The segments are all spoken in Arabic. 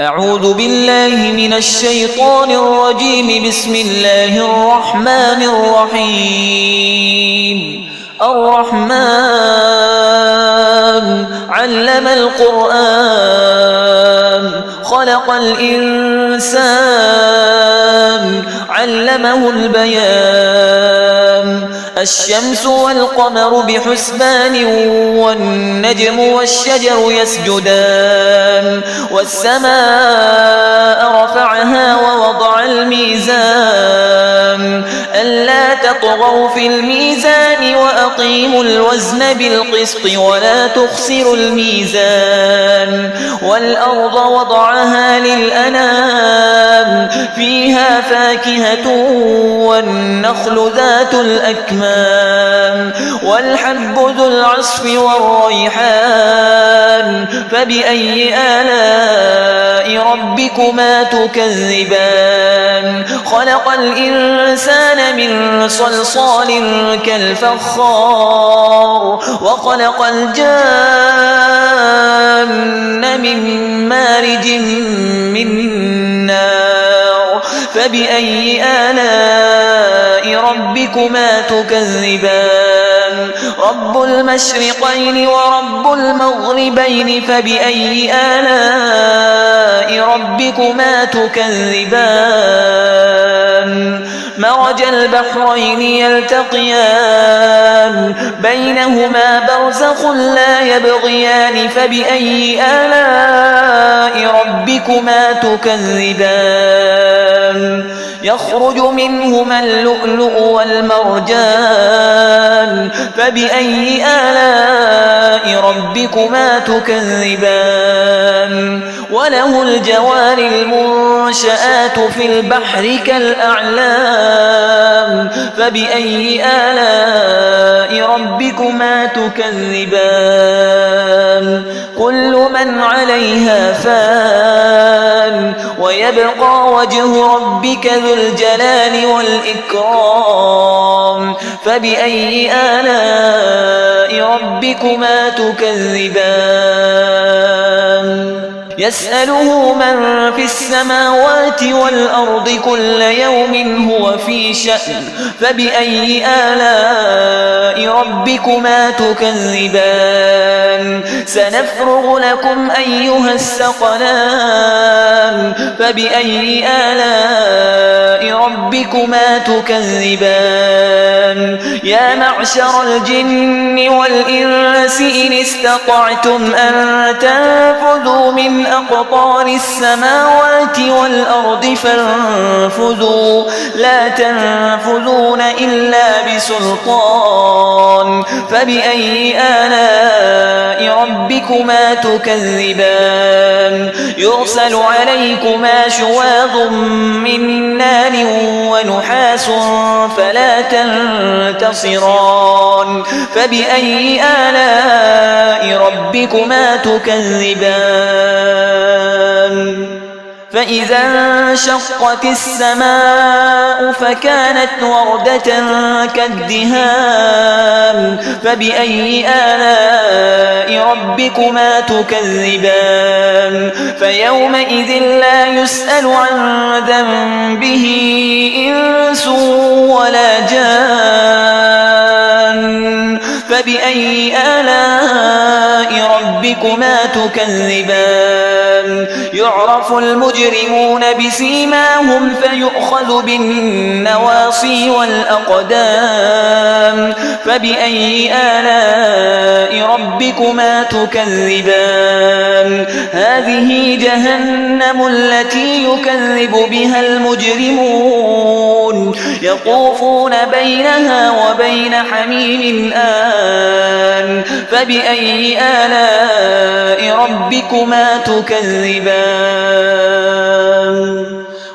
أعوذ بالله من الشيطان الرجيم. بسم الله الرحمن الرحيم. الرحمن علم القرآن خلق الإنسان علمه البيان. الشمس والقمر بحسبان والنجم والشجر يسجدان. والسماء رفعها ووضع الميزان ألا تطغوا في الميزان وأقيموا الوزن بالقسط ولا تخسروا الميزان. والأرض وضعها للأنام فيها فاكهة والنخل ذات الأكمام والحب ذو العصف والريحان. فبأي آلاء ربكما تكذبان؟ خلق الإنسان من صلصال كالفخار وخلق الجان من مارج من نار. فبأي آلاء ربكما تكذبان؟ رب المشرقين ورب المغربين. فبأي آلاء ربكما تكذبان؟ مرج البحرين يلتقيان بينهما برزخ لا يبغيان. فبأي آلاء ربكما تكذبان؟ يخرج منهما اللؤلؤ والمرجان. فبأي آلاء ربكما تكذبان؟ وله الجوار المنشآت في البحر كالأعلام. فبأي آلاء ربكما تكذبان؟ كل من عليها فان ويبقى وجه ربك ذو الجلال والإكرام. فبأي آلاء ربكما تكذبان؟ يسأله من في السماوات والأرض كل يوم هو في شأن. فبأي آلاء ربكما تكذبان؟ سنفرغ لكم أيها الثقلان. فبأي آلاء ربكما تكذبان؟ يا معشر الجن والإنس إن استطعتم أن تنفذوا من أقطار السماوات والأرض فانفذوا لا تنفذون إلا بسلطان. فبأي آلاء ربكما تكذبان؟ يرسل عليكما شواظ من نار ونحاس فلا تنتصران. فبأي آلاء ربكما تكذبان؟ فإذا انشقت السماء فكانت وردة كالدهان. فبأي آلاء ربكما تكذبان؟ فيومئذ لا يسأل عن ذنبه إنس ولا جان. فبأي آلاء ربكما تكذبان؟ يعرف المجرمون بسيماهم فيؤخذ بالنواصي والأقدام. فبأي آلاء ربكما تكذبان؟ هذه جهنم التي يكذب بها المجرمون يطوفون بينها وبين حميم آن. فبأي آلاء ربكما تكذبان؟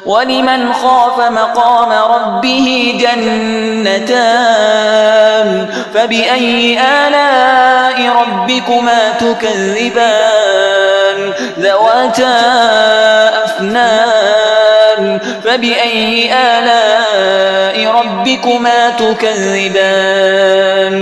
ولمن خاف مقام ربه جنتان. فبأي آلاء ربكما تكذبان؟ ذواتا أفنان. فبأي آلاء ربكما تكذبان؟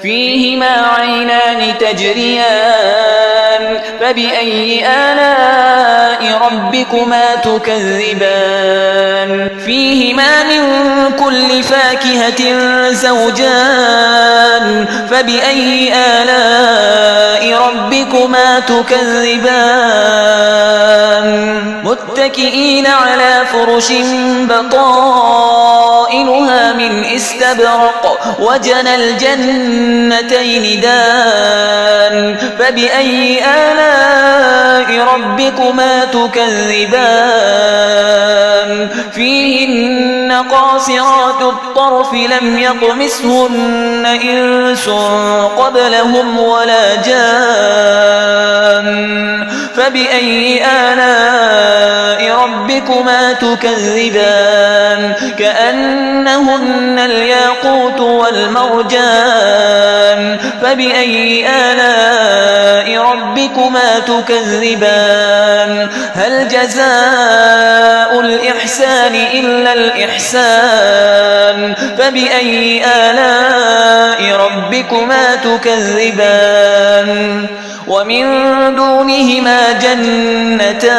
فيهما عينان تجريان. فبأي آلاء ربكما تكذبان فيهما من كل فاكهة زوجان فبأي آلاء ربكما تكذبان متكئين على فرش بطائنها من استبرق وجنى الجنتين دان فبأي آلاء ربكما تكذبان فيهن قاصرات الطرف لم يطمثهن إنس قبلهم ولا جان فبأي آلاء ربكما تكذبان كأنهن الياقوت والمرجان فبأي آلاء ربكما تكذبان هل جزاء الإحسان إلا الإحسان فبأي آلاء ربكما تكذبان ومن دونهما جنتان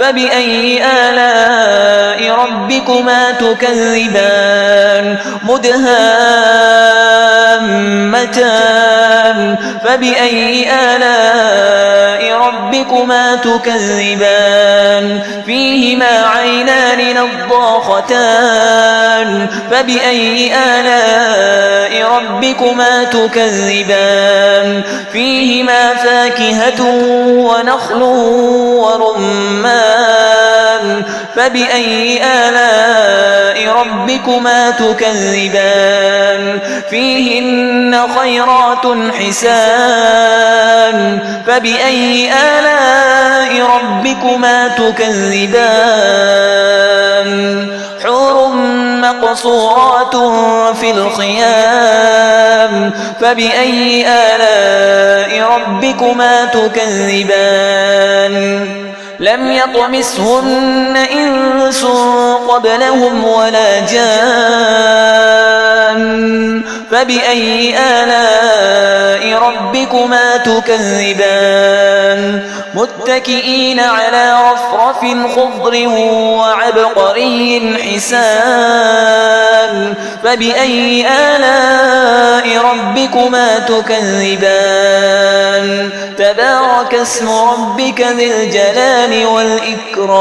فبأي آلاء ربكما تكذبان مدهامتان فبأي آلاء ربكما تكذبان فيهما عينان نضاختان فبأي آلاء ربكما تكذبان فيهما فاكهة ونخل ورمان فبأي آلاء ربكما تكذبان فيهن خيرات حسان فبأي آلاء ربكما تكذبان حور مقصورات في الخيام فبأي آلاء ربكما تكذبان لم يطمثهن إنس قبلهم ولا جان فبأي آلاء ربكما تكذبان متكئين على رفرف خضر وعبقري حسان فبأي آلاء ربكما تكذبان تبارك اسم ربك ذي الجلال والإكرام